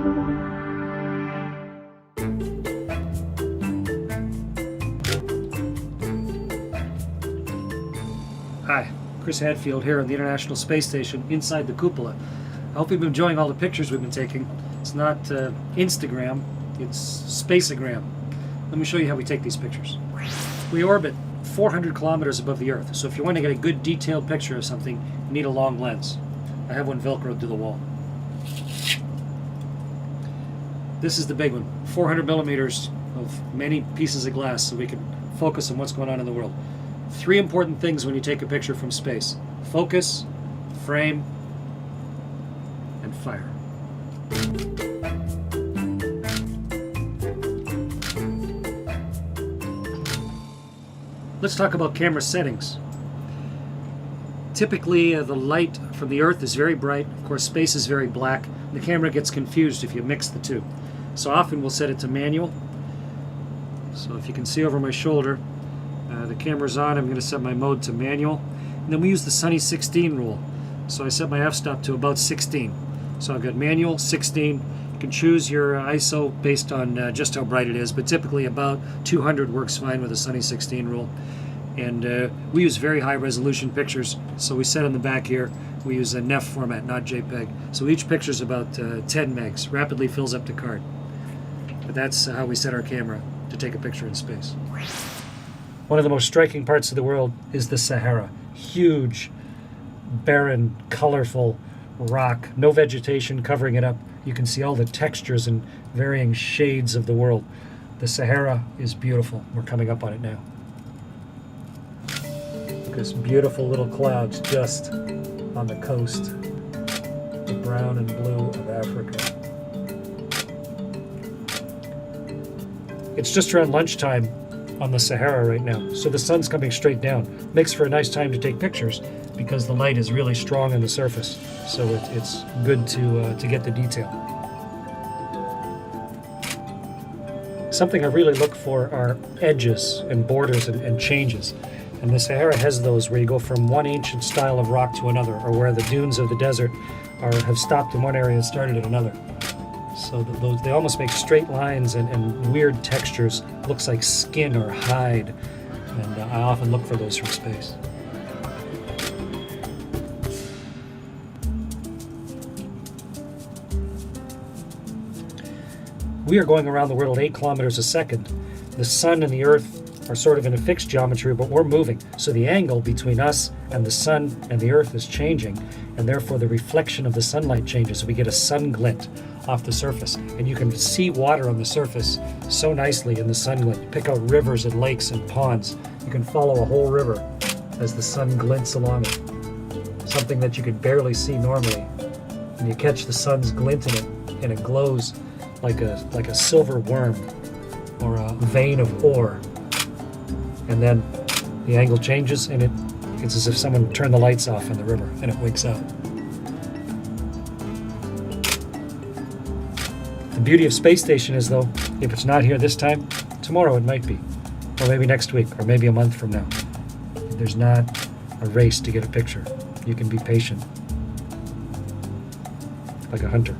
Hi, Chris Hadfield here on the International Space Station inside the cupola. I hope you've been enjoying all the pictures we've been taking. It's not Instagram, it's Spaceogram. Let me show you how we take these pictures. We orbit 400 kilometers above the Earth, so if you want to get a good detailed picture of something, you need a long lens. I have one velcroed to the wall. This is the big one, 400 millimeters of many pieces of glass so we can focus on what's going on in the world. 3 important things when you take a picture from space: focus, frame, and fire. Let's talk about camera settings. Typically, the light from the Earth is very bright. Of course, space is very black. The camera gets confused if you mix the two. So often we'll set it to manual. So if you can see over my shoulder, the camera's on. I'm going to set my mode to manual. And then we use the sunny 16 rule. So I set my f-stop to about 16. So I've got manual, 16. You can choose your ISO based on just how bright it is, but typically about 200 works fine with the sunny 16 rule. And we use very high resolution pictures. So we set on the back here, we use a NEF format, not JPEG. So each picture is about 10 megs, rapidly fills up the card. But that's how we set our camera to take a picture in space. One of the most striking parts of the world is the Sahara. Huge, barren, colorful rock, no vegetation covering it up. You can see all the textures and varying shades of the world. The Sahara is beautiful. We're coming up on it now. This beautiful little clouds just on the coast, the brown and blue of Africa. It's just around lunchtime on the Sahara right now, so the sun's coming straight down. Makes for a nice time to take pictures because the light is really strong on the surface, so it's good to get the detail. Something I really look for are edges and borders and changes. And the Sahara has those where you go from one ancient style of rock to another, or where the dunes of the desert have stopped in one area and started in another. So they almost make straight lines and weird textures. Looks like skin or hide. And I often look for those from space. We are going around the world at 8 kilometers a second. The sun and the Earth are sort of in a fixed geometry, but we're moving. So the angle between us and the sun and the Earth is changing, and therefore the reflection of the sunlight changes. So we get a sun glint off the surface, and you can see water on the surface so nicely in the sun glint. You pick out rivers and lakes and ponds. You can follow a whole river as the sun glints along it. Something that you could barely see normally. And you catch the sun's glint in it, and it glows like a silver worm or a vein of ore. And then the angle changes, and it's as if someone turned the lights off in the river, and it wakes up. The beauty of Space Station is, though, if it's not here this time, tomorrow it might be. Or maybe next week, or maybe a month from now. There's not a race to get a picture. You can be patient, like a hunter.